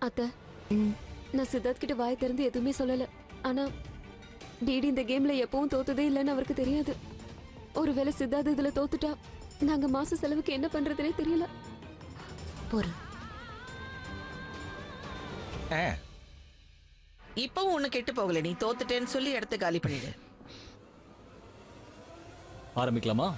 அத்தை, நான் சித்தார்த் கிட்ட வாய் திறந்து எதுவுமே சொல்லல. ஆனா டிடி இந்த கேம்ல எப்பவும் தோத்ததே இல்லைன்னு அவருக்கு தெரியாது. ஒருவேளை சித்தார்த் இதுல தோத்துட்டா நாங்க மாச செலவுக்கு என்ன பண்றதுனே தெரியல. போரு. இப்பவும் ஒண்ணு கெட்டு போகல. நீ தோத்துட்டேன்னு சொல்லி இடத்த காலி பண்ணிடு. ஆரம்பிக்கலாமா?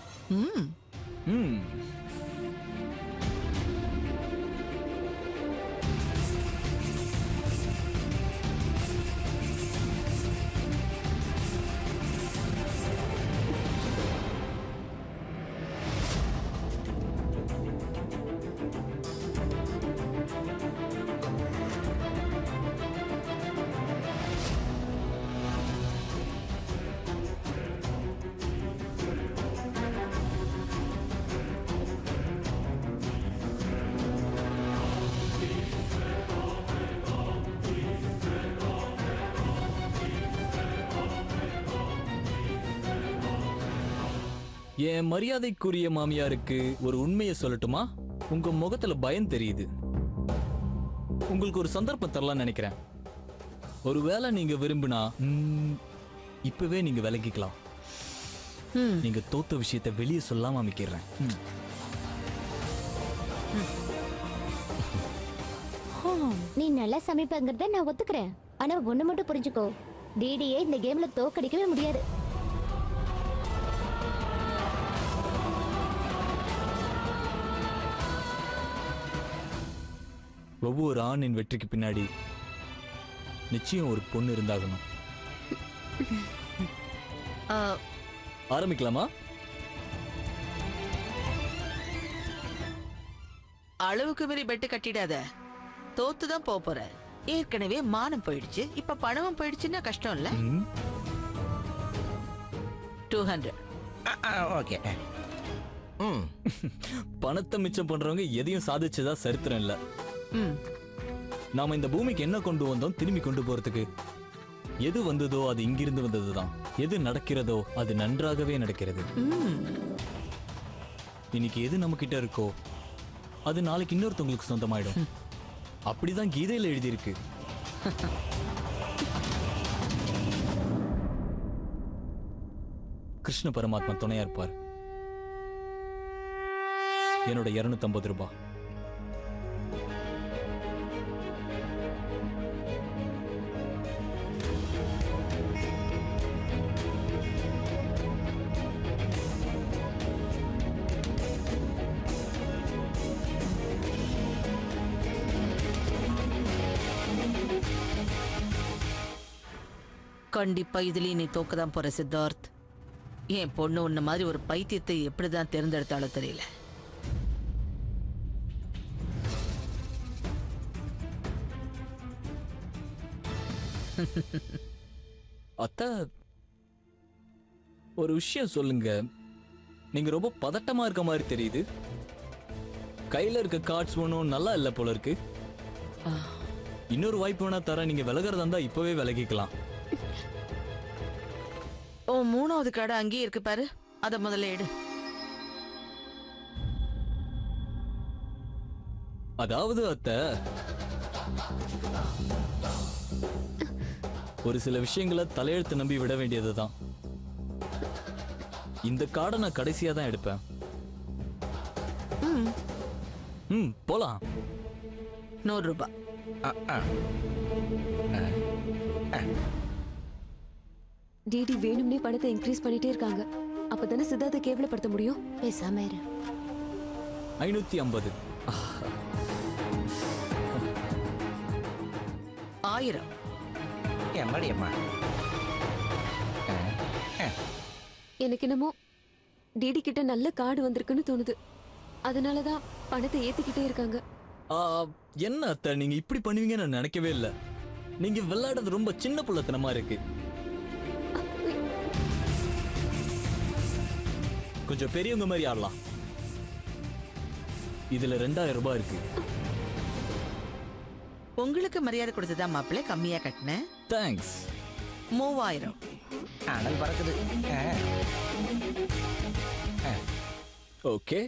என் மரியாதைக்குரிய மாமியாருக்கு ஒரு உண்மையை சொல்லட்டுமா? உங்க முகத்துல பயம் தெரியுது. உங்களுக்கு ஒரு சந்தர்ப்பம் தரலாம்னு நினைக்கிறேன். ஒருவேளை நீங்க விரும்பினா இப்பவே நீங்க விலகிக்கலாம். நீங்க தோத்த விஷயத்தை வெளியே சொல்லாம அமைக்கிறேன். நீ நல்லா சமைப்பங்கிறத நான் ஒத்துக்கிறேன். ஆனா ஒண்ணு மட்டும் புரிஞ்சுக்கோ, டிடியை இந்த கேம்ல தோக்கடிக்கவே முடியாது. ஒவ்வொரு ஆணின் வெற்றிக்கு பின்னாடி நிச்சயம் ஒரு பொண்ணு இருந்தாகணும். ஆரம்பிக்கலாமா? அளவுக்கு மீறி பெட்டு கட்டிடாத. தோத்துதான் போற. ஏற்கனவே மானம் போயிடுச்சு, இப்ப பணமும் போயிடுச்சுன்னா கஷ்டம் இல்ல. 200. ஓகே. பணத்தை மிச்சம் பண்றவங்க எதையும் சாதிச்சதா சரித்திரம் இல்ல. நாம இந்த பூமிக்கு என்ன கொண்டு வந்தோம் திரும்பி கொண்டு போறதுக்கு? எது வந்ததோ அது இங்கிருந்து வந்ததுதான். எது நடக்கிறதோ அது நன்றாகவே நடக்கிறது. இன்னைக்கு எது நம்ம கிட்ட இருக்கோ அது நாளைக்கு இன்னொருத்தவங்களுக்கு சொந்தமாயிடும். அப்படிதான் கீதையில எழுதியிருக்கு. கிருஷ்ண பரமாத்மா துணையா இருப்பார். என்னோட 250 ரூபாய். கண்டிப்பா இதுலயும் நீ தோக்கதான் போற சித்தார்த். என் பொண்ணு உன்ன மாதிரி ஒரு பைத்தியத்தை எப்படிதான் தேர்ந்தெடுத்தாலும் தெரியல. அத்த, ஒரு விஷயம் சொல்லுங்க. நீங்க ரொம்ப பதட்டமா இருக்க மாதிரி தெரியுது. கையில இருக்க கார்ட்ஸ் ஒன்றும் நல்லா இல்ல போல இருக்கு. இன்னொரு வாய்ப்பு வேணா தர. நீங்க விலகிறதா இருந்தா இப்பவே விலகிக்கலாம். ஓ, 3வது கார்டு அங்கேயே இருக்கு பாரு, அத முதல்ல எடு. அதாவது அத்த, ஒரு சில விஷயங்களை தலையெழுத்து நம்பி விட வேண்டியதுதான். இந்த கார்டை நான் கடைசியா தான் எடுப்பேன். போலாம். 100 ரூபாய். டிடி வேணும்னே பணத்தை இன்க்ரீஸ் பண்ணிட்டே இருக்காங்க. அப்பதானே சித்தார்த்தை கேவலப்படுத்த முடியும். பேசாம இரு. 550. 1000. எனக்கு என்னமோ டிடி கிட்ட நல்ல கார்டு வந்திருக்குன்னு தோணுது. அதனாலதான் பணத்தை ஏத்திக்கிட்டே இருக்காங்க. என்ன அத்த, நீங்க இப்படி பண்ணுவீங்கன்னு நான் நினைக்கவே இல்லை. நீங்க விளையாடுறது ரொம்ப சின்ன புள்ளத்தனமா இருக்கு. கொஞ்சம் பெரியவங்க மாதிரி ஆடலாம். இதுல 2000 ரூபாய் இருக்கு. உங்களுக்கு மரியாதை கொடுத்துதான் மாப்பிள்ளை கம்மியா கட்டினேன். தேங்க்ஸ். 3000. அனல் பறக்குது. ஓகே.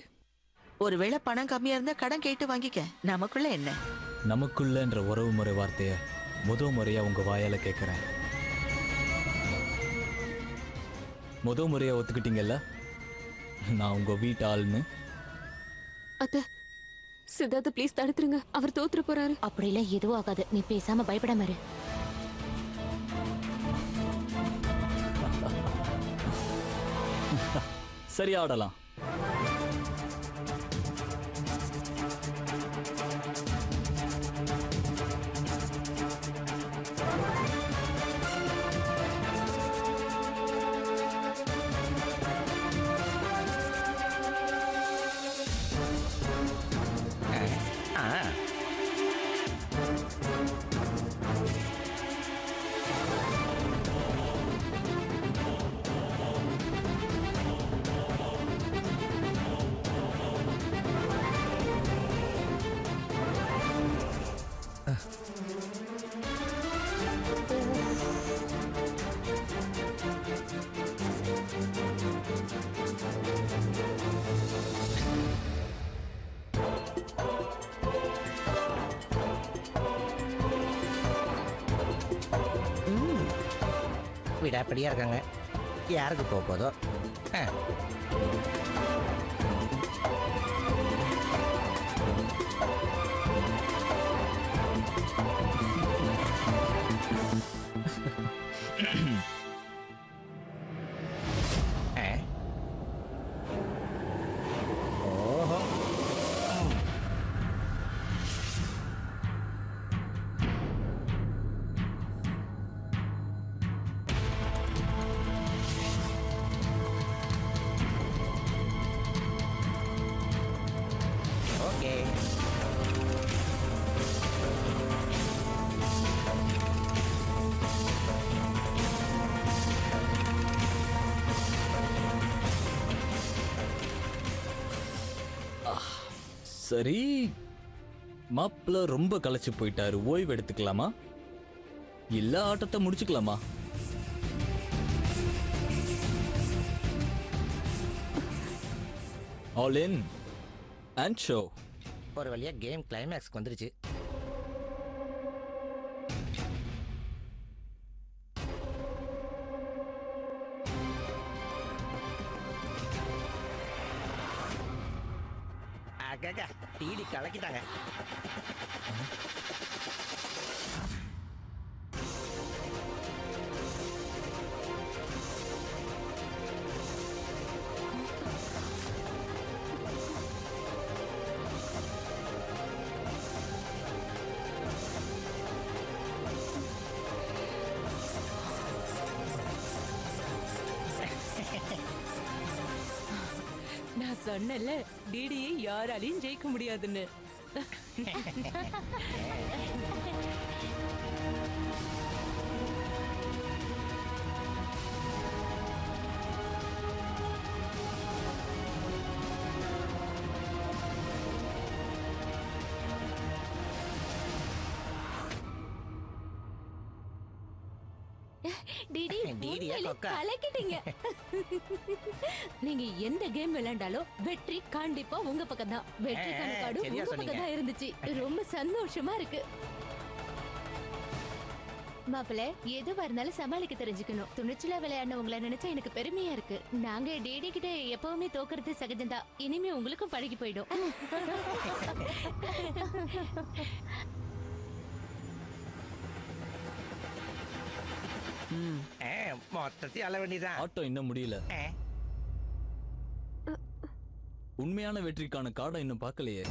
ஒருவேளை பணம் கம்மியா இருந்தா கடன் கேட்டு வாங்கிக்க. நமக்குள்ள என்ன? நமக்குள்ளன்ற உறவு முறை வார்த்தைய முறையா உங்க வாயால கேட்கிறேன். முறையா ஒத்துக்கிட்டீங்கல்ல நான் உங்க வீட்டு ஆளுன்னு? அத்தை, சித்தார்த்த ப்ளீஸ் தடுத்துருங்க. அவர் தோத்துற போறாரு. அப்படிலாம் எதுவும் ஆகாது. நீ பேசாம பயப்படாம இரு. சரி, ஆடலாம். விடாப்படியா இருக்காங்க. யாருக்கு போக போதோ. ஓஹோ. ஓகே. சரி, மாப்பிள்ள ரொம்ப களைச்சு போயிட்டாரு. ஓய்வு எடுத்துக்கலாமா இல்ல ஆட்டத்தை முடிச்சுக்கலாமா? All in and show. ஒரு வழியா கேம் கிளைமேக்ஸ்க்கு வந்துருச்சு. அக்கா டிடி கலக்கிட்டாங்க. நான் சொன்னல டிடியை யாராலையும் ஜெயிக்க முடியாதுன்னு. டிடி டிடியா உண்மையிலே கொக்கா? கலக்கிட்டீங்க. நீங்க எந்த கேம் விளையாண்டாலும் வெற்றி கண்டிப்பா உங்க பக்கம் தான். வெற்றிக்கான கார்டு சரியா உங்க சொன்னீங்க. பக்கம் தான் இருந்துச்சு. ரொம்ப சந்தோஷமா இருக்கு. மாப்பிள்ள, எதுவா இருந்தாலும் சமாளிக்க தெரிஞ்சுக்கணும். துணிச்சலா விளையாடுனவங்கள நினைச்சா எனக்கு பெருமையா இருக்கு. நாங்க டிடி கிட்ட எப்பவுமே தோக்குறது சகஜம்தான். இனிமே உங்களுக்கும் பழகி போயிடும். மொத்தத்தையும் அள வேண்டியதான். ஆட்டம் இன்னும் முடியல. உண்மையான வெற்றிக்கான கார்டை இன்னும் பார்க்கலையே.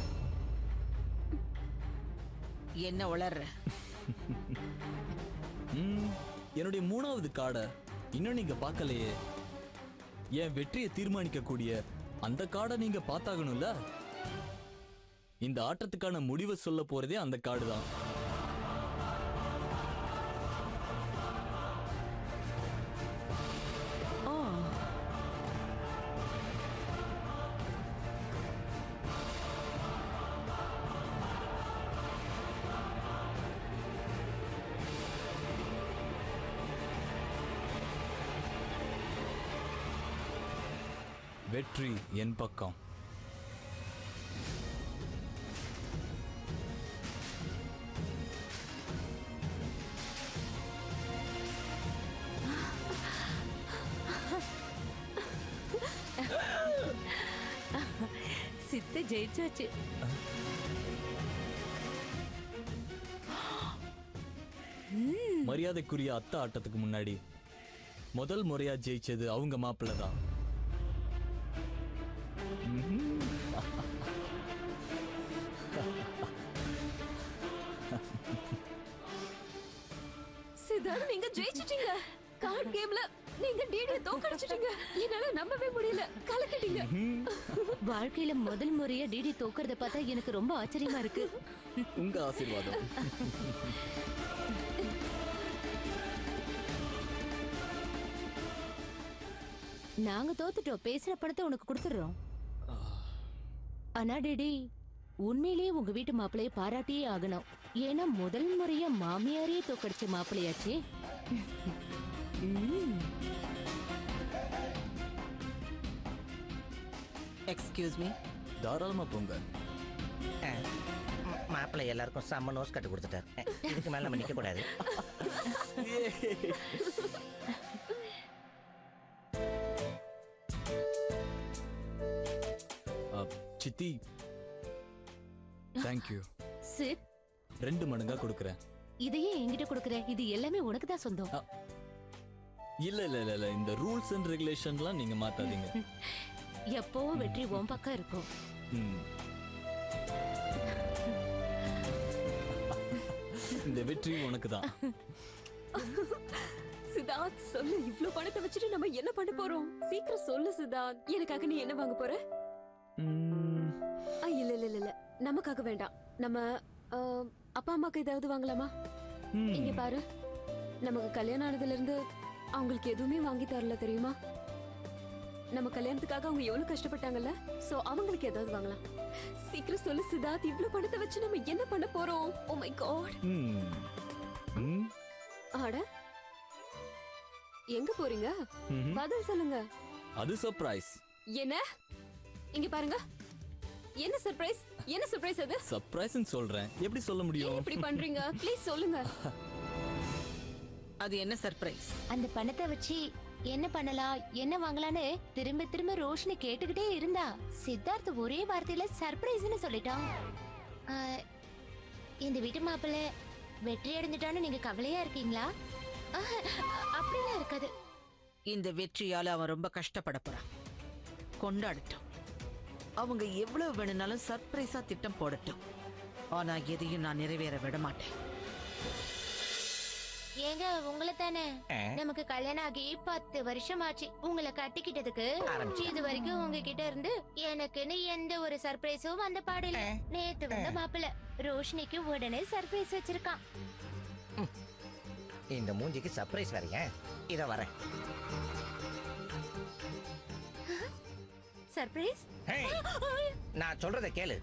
என்ன உளர்ற? என்னுடைய 3வது கார்டை இன்னும் நீங்க பார்க்கலையே. என் வெற்றியை தீர்மானிக்க கூடிய அந்த கார்டை நீங்க பார்த்தாகணும்ல. இந்த ஆட்டத்துக்கான முடிவை சொல்ல போறதே அந்த கார்டு தான். வெற்றி என் பக்கம். ஜெயிச்சாச்சு. மரியாதைக்குரிய அத்தை ஆட்டத்துக்கு முன்னாடி முதல் முறையா ஜெயிச்சது அவங்க மாப்பிள்ளை தான். சித்தார்த், நீங்க ஜெயிச்சிட்டீங்க. கார்ட் கேம்ல நீங்க டிடியை தோக்கடிச்சிட்டீங்க. என்னால நம்பவே முடியல. கலக்கிட்டீங்க. வாழ்க்கையில முதல் முறையா டிடி தோக்கறத பார்த்தா எனக்கு ரொம்ப ஆச்சரியமா இருக்கு. உங்க ஆசீர்வாதம். நாங்க தோத்துட்டோம். பேசுற பணத்தை உனக்கு கொடுத்துடுறோம். ஆனா டிடி, உண்மையிலேயே உங்க வீட்டு மாப்பிள்ளைய பாராட்டியே ஆகணும். ஏன்னா முதல் முறையா மாமியாரையே தோக்கடிச்ச மாப்பிள்ளையாச்சே. Excuse me. தாராளமா போங்க. மாப்பிள்ளை எல்லாருக்கும் செம்ம நோஸ் கட்டு கொடுத்துட்டாரு. இதுக்கு மேல நம்ம நிக்க கூடாது. சித்தி, தேங்க்யூ. சித், 2 மடங்கா கொடுக்கறேன். இதையே என்கிட்ட கொடுக்கற? இது எல்லாமே உனக்கு தான் சொந்தம். இல்ல இல்ல இல்ல இல்ல, இந்த ரூல்ஸ் அண்ட் ரெகுலேஷன்லாம் நீங்க மாத்தாதீங்க. எப்பவும் வெற்றி உன் பக்கம் இருக்கும். இந்த வெற்றி உனக்கு தான். சித்தார்த், சொல்லு. இவ்ளோ பணத்தை வச்சுட்டு நம்ம என்ன பண்ண போறோம்? சீக்கிரம் சொல்லு சித்தார்த். எனக்காக நீ என்ன வாங்க போற? இல்ல இல்ல இல்ல இல்ல, நமக்காக வேண்டாம். நம்ம அப்பா அம்மாக்கு ஏதாவது வாங்கலாமா? இங்க பாரு, நமக்கு கல்யாணம் ஆனதுல இருந்து அவங்களுக்கு எதுவுமே வாங்கி தரல, தெரியுமா? நம்ம கல்யாணத்துக்காக அவங்க எவ்வளவு கஷ்டப்பட்டாங்கல்ல. சோ அவங்களுக்கு ஏதாவது வாங்கலாம். சீக்கிரம் சொல்லு சித்தார்த். இவ்ளோ பணத்தை வச்சு நம்ம என்ன பண்ண போறோம்? Oh my God. ஆட, எங்க போறீங்க? பதில் சொல்லுங்க. அது சர்ப்ரைஸ். என்ன? இங்க பாருங்க. என்ன சர்ப்ரைஸ்? என்ன சர்ப்ரைஸ் அது? சர்ப்ரைஸ்னு சொல்றேன். எப்படி சொல்ல முடியும்? இப்படி பண்றீங்க? ப்ளீஸ் சொல்லுங்க. அது என்ன சர்ப்ரைஸ்? அந்த பணத்தை வச்சு என்ன பண்ணலாம், என்ன வாங்கலான்னு திரும்ப திரும்ப ரோஷினி கேட்டுக்கிட்டே இருந்தா. சித்தார்த் ஒரே வார்த்தையில சர்ப்ரைஸ்னு சொல்லிட்டான். இந்த வீட்டு மாப்பிள்ள வெற்றி அடைஞ்சிட்டான்னு நீங்க கவலையா இருக்கீங்களா? அப்படிலாம் இருக்காது. இந்த வெற்றியால அவன் ரொம்ப கஷ்டப்பட போறான். கொண்டாடட்டும். அவங்க எவ்வளவு வேணும்னாலும் சர்ப்ரைஸா திட்டம் போடட்டும். ஆனா எதையும் நான் நிறைவேற விட மாட்டேன். ஏங்க, உங்களை தானே. நமக்கு கல்யாணம் ஆகி 10 வருஷம் ஆச்சு. உங்களை கட்டிக்கிட்டதுக்கு இது வரைக்கும் உங்ககிட்ட இருந்து எனக்குன்னு எந்த ஒரு சர்ப்ரைஸும் வந்த பாடல. நேத்து வந்த மாப்பிள்ள ரோஷினிக்கு உடனே சர்ப்ரைஸ் வச்சிருக்கான். இந்த மூஞ்சிக்கு சர்ப்ரைஸ் வேறீங்க. இத வரேன். சர்ப்ரைஸ்? நான் சொல்றத கேளு.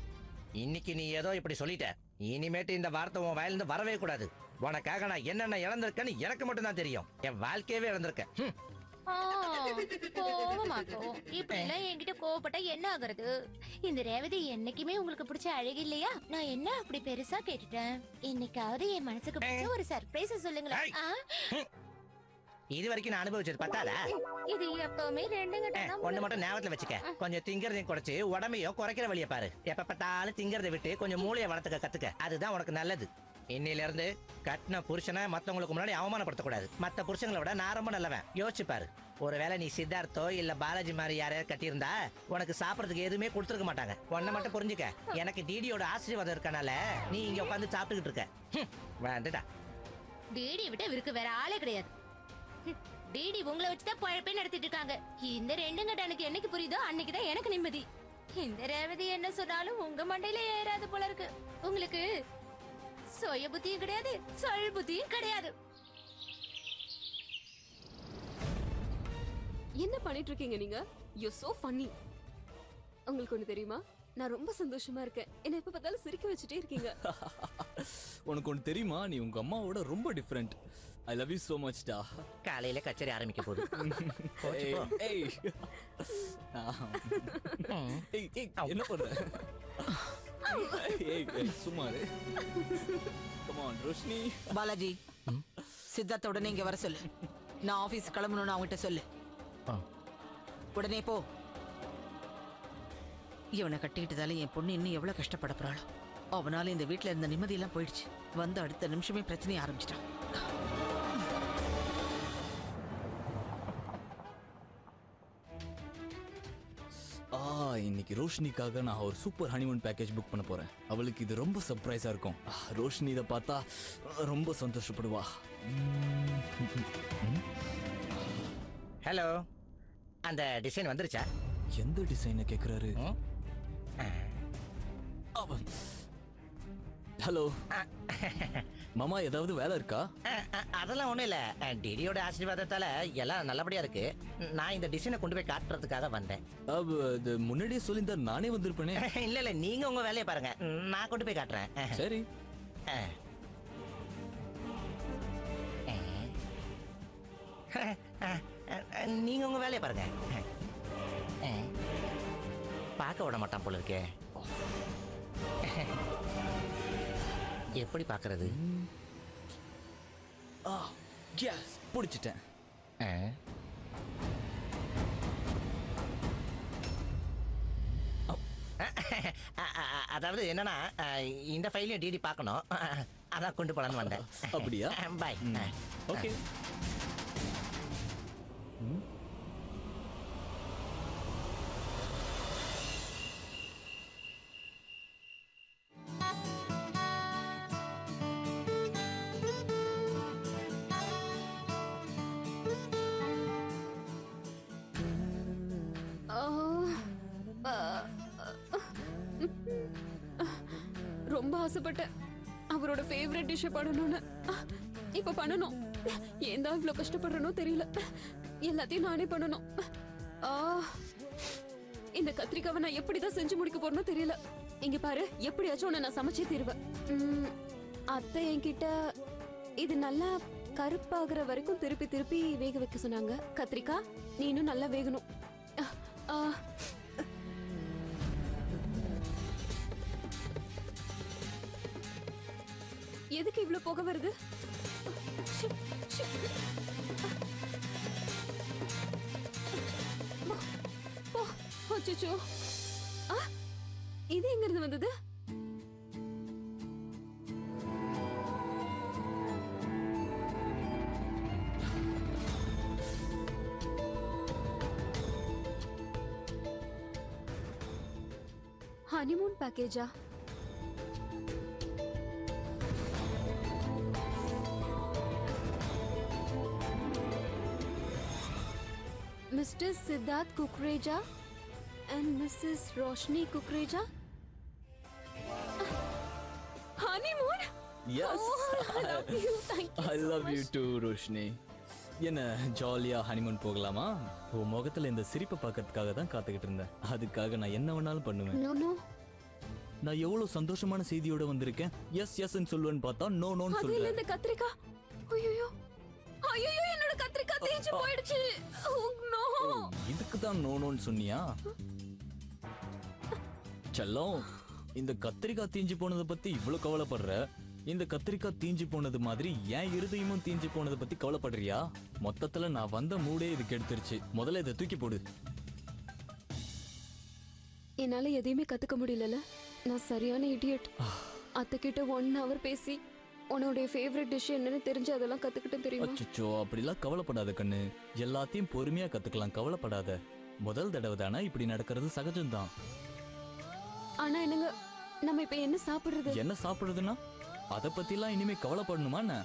இன்னைக்கு நீ ஏதோ இப்படி சொல்லிட்ட. இனிமேட்டு இந்த வார்த்தை உன் வாயிலிருந்து வரவே கூடாது. உனக்காக நான் என்னென்ன இழந்திருக்கேன்னு எனக்கு மட்டும் தான் தெரியும். என் வாழ்க்கையவே இழந்திருக்கேன். கோவமாக்கும். இப்படி எல்லாம் என்கிட்ட கோவப்பட்டா என்ன ஆகுறது? இந்த ரேவதி என்னைக்குமே உங்களுக்கு பிடிச்ச அழகு இல்லையா? நான் என்ன அப்படி பெருசா கேட்டுட்டேன்? இன்னைக்காவது என் மனசுக்கு பிடிச்ச ஒரு சர்ப்ரைஸ் சொல்லுங்களேன். இது வரைக்கும் நான் அனுபவிச்சது பத்தாதா? இது எப்பவுமே 2 கட்டம். ஒண்ணு மட்டும் ஞாபகத்துல வச்சுக்க. கொஞ்சம் திங்கறதையும் குறைச்சு உடம்பையும் குறைக்கிற வழியை பாரு. எப்ப பார்த்தாலும் திங்கறதை விட்டு கொஞ்சம் மூளையை வளர்த்துக்க கத்துக்க. அதுதான் உனக்கு நல்லது. இன்னையில இருந்து கட்டின புருஷனை மத்தவங்களுக்கு முன்னாடி அவமானப்படுத்தக்கூடாது. மத்த புருஷங்களை விட நான் ரொம்ப நல்லவன். யோசிச்சு பாரு. ஒருவேளை நீ சித்தார்த்தோ இல்ல பாலாஜி மாதிரி யாரையாவது கட்டியிருந்தா உனக்கு சாப்பிடறதுக்கு எதுவுமே கொடுத்துருக்க மாட்டாங்க. ஒன்ன மட்டும் புரிஞ்சுக்க. எனக்கு டிடியோட ஆசீர்வாதம் இருக்கனால நீ இங்க உட்காந்து சாப்பிட்டுக்கிட்டு இருக்க. வேண்டடா. டிடி விட்டு இவருக்கு வேற ஆளே கிடையாது. டிடி உங்களை வச்சுதான் பழப்பே நடத்திட்டு இருக்காங்க. இந்த 2 கட்டனுக்கு என்னைக்கு புரியுதோ அன்னைக்குதான் எனக்கு நிம்மதி. இந்த ரேவதி என்ன சொன்னாலும் உங்க மண்டையில ஏறாது போல இருக்கு. உங்களுக்கு சுய புத்தியும் கிடையாது, சொல் புத்தியும் கிடையாது. என்ன பண்ணிட்டு இருக்கீங்க நீங்க? You so funny. உங்களுக்கு ஒண்ணு தெரியுமா? நான் ரொம்ப சந்தோஷமா இருக்கேன். என்ன எப்ப பார்த்தாலும் சிரிக்க வச்சுட்டே இருக்கீங்க. உனக்கு ஒண்ணு தெரியுமா? நீ உங்க அம்மாவோட ரொம்ப different. I love you so much டா. காலையில கச்சேரி ஆரம்பிக்க போகுது. ஏய் என்ன பண்ற? ஏய் சும்மா இரு. Come on Roshini. பாலாஜி, சித்தார்த்த உடனே இங்க வர சொல்லு. நான் ஆபீஸ் கிளம்பணும்னு அவங்ககிட்ட சொல்லு. உடனே போ. இவனை கட்டிக்கிட்டதால என் பொண்ணு இன்னும் எவ்வளவு கஷ்டப்பட போறாளோ. அவனால இந்த வீட்டுல இருந்த நிம்மதியெல்லாம் போயிடுச்சு. வந்து அடுத்த நிமிஷமே பிரச்சனையை ஆரம்பிச்சிட்டான். இன்னைக்கு ரோஷினிக்காக நான் ஒரு சூப்பர் ஹனிமூன் பேக்கேஜ் புக் பண்ண போறேன். அவளுக்கு இது ரொம்ப சர்ப்ரைஸா இருக்கும். ரோஷினி இதை பார்த்தா ரொம்ப சந்தோஷப்படுவா. ஹலோ, அந்த டிசைன் வந்துருச்சா? எந்த டிசைனை கேக்குறாரு? ஹலோ மாமா, ஏதாவது வேலை இருக்கா? அதெல்லாம் ஒண்ணும் இல்ல. டிடியோட ஆசீர்வாதத்தால எல்லாம் நல்லபடியா இருக்கு. நான் இந்த டிசைனை கொண்டு போய் காட்டுறதுக்காக வந்தேன். இது முன்னாடியே சொல்லியிருந்தா நானே வந்திருப்பேனே. இல்ல இல்ல, நீங்க உங்க வேலையை பாருங்க, நான் கொண்டு போய் காட்டுறேன். சரி. நீங்க உங்க வேலையை பாருங்க. பார்க்க விட மாட்டான் போல இருக்கே. எப்படி பாக்குறது? பிடிச்சிட்டேன். அதாவது என்னன்னா, இந்த ஃபைலையும் டிடி பார்க்கணும், அதான் கொண்டு போலான்னு வந்தேன். அப்படியா? பாய். ஓகே. ரொம்ப ஆசைப்பட்டேன் அவரோட ஃபேவரட் டிஷ் பண்ணணும்னு. இப்ப பண்ணணும். ஏன் தான் இவ்வளவு கஷ்டப்படுறனோ தெரியல. எல்லாத்தையும் நானே பண்ணணும். இந்த கத்திரிக்காவை நான் எப்படிதான் செஞ்சு முடிக்க போறேனோ தெரியல. இங்க பாரு, எப்படியாச்சும் உன்னை நான் சமைச்சே தருவேன். அத்தை என்கிட்ட இது நல்லா கருப்பாகிற வரைக்கும் திருப்பி திருப்பி வேக வைக்க சொன்னாங்க. கத்திரிக்காய் நீ இன்னும் நல்லா வேகணும். எதுக்கு இவ்வளவு புகை வருது? அச்சச்சோ, இது எங்க இருந்து வந்தது? Honeymoon பேக்கேஜா? Mr. Siddharth Kukreja and Mrs. Roshni Kukreja. Honeymoon? Yes. Oh, I love you. Thank you. I so love much. you too, Roshni. என்ன ஜாலியா ஹனிமூன் போகலாமா? உன் முகத்துல இந்த சிரிப்பை பார்க்கறதுக்காக தான் காத்துக்கிட்டு இருந்தேன். அதுக்காக நான் என்ன வேணாலும் பண்ணுவேன். No, no. நான் எவ்வளவு சந்தோஷமான செய்தியோட வந்திருக்கேன். எஸ் எஸ்ன்னு சொல்லுவேன்னு பார்த்தா நோ நோன்னு அது இல்ல, சொல்றேன். இந்த கத்திரிக்காய். ஐயோ ஐயோ, என்னோட கத்திரிக்காய் தேஞ்சு போயிடுச்சு. Oh no. இதுக்கு தான் நோ நோன்னு சொன்னியா? செல்லம், இந்த கத்திரிக்காய் தீஞ்சு போனதை பத்தி இவ்வளவு கவலைப்படுற. இந்த கத்திரிக்காய் தீஞ்சு போனது மாதிரி என் இருதயமும் தீஞ்சு போனதை பத்தி கவலைப்படுறியா? மொத்தத்துல நான் வந்த மூடே இதுக்கு எடுத்துருச்சு. முதல்ல இதை தூக்கி போடு. என்னால எதையுமே கத்துக்க முடியல. நான் சரியான இடியட். அத்தை கிட்ட 1 hour பேசி உன்னோட ஃபேவரட் டிஷ் என்னன்னு தெரிஞ்சு அதெல்லாம் கத்துக்கிட்டேன் தெரியுமா? அச்சச்சோ, அப்படிலாம் கவலைப்படாத கண்ணு. எல்லாத்தையும் பொறுமையா கத்துக்கலாம், கவலைப்படாத. முதல் தடவை தானே இப்படி நடக்கிறது, சகஜம்தான். ஆனா என்னங்க, நம்ம இப்ப என்ன சாப்பிடுறது? என்ன சாப்பிடுறதுன்னா அத பத்திலாம் இனிமே கவலைப்படணுமா என்ன?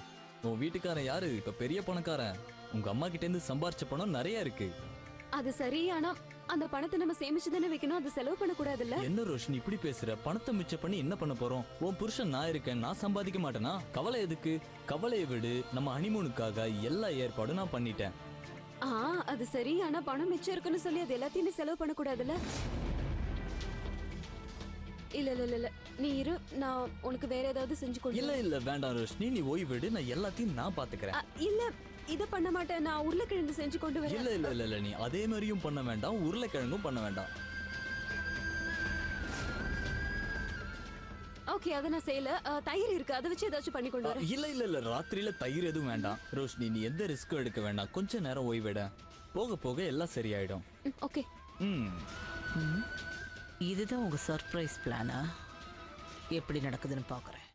உன் வீட்டுக்காரன் யாரு? இப்ப பெரிய பணக்காரன். உங்க அம்மா கிட்ட இருந்து சம்பாரிச்ச பணம் நிறைய இருக்கு. அது சரி, ஆனா அந்த பணத்தை நம்ம சேமிச்சு தானே வைக்கணும். அது செலவு பண்ண கூடாதுல்ல? என்ன ரோஷினி இப்படி பேசுற? பணத்தை மிச்சம் பண்ணி என்ன பண்ண போறோம்? உன் புருஷன் நான் இருக்கேன், நான் சம்பாதிக்க மாட்டேனா? கவலை எதுக்கு? கவலையை விடு. நம்ம ஹனிமூனுக்காக எல்லா ஏற்பாடும் நான் பண்ணிட்டேன். அது சரி, ஆனா பணம் மிச்சம் இருக்குன்னு சொல்லி அது எல்லாத்தையும் நீ செலவு பண்ண கூடாதுல்ல? இல்ல இல்ல இல்ல, நீ இரு, நான் உனக்கு வேற ஏதாவது செஞ்சு கொடு. இல்ல இல்ல வேண்டாம் ரோஷினி, நீ ஓய்விடு. நான் எல்லாத்தையும் நான் பாத்துக்கிறேன். இல்ல, இத பண்ண மாட்டேன். நான் உருளைக்கிழங்கு செஞ்சு கொண்டு வரேன். இல்ல இல்ல இல்ல இல்ல, நீ அதே மாதிரியும் பண்ண வேண்டாம், உருளைக்கிழங்கும் பண்ண வேண்டாம். ஓகே, அத நான் செய்யல. தயிர் இருக்கு, அதை வச்சு ஏதாச்சும் பண்ணி கொண்டு வரேன். இல்ல இல்ல இல்ல, ராத்திரியில தயிர் எதுவும் வேண்டாம். ரோஷினி, நீ எந்த ரிஸ்க்கும் எடுக்க வேண்டாம். கொஞ்ச நேரம் ஓய்விட, போக போக எல்லாம் சரியாயிடும். ஓகே. இதுதான் உங்க சர்ப்ரைஸ் பிளானா? எப்படி நடக்குதுன்னு பார்க்குறேன்.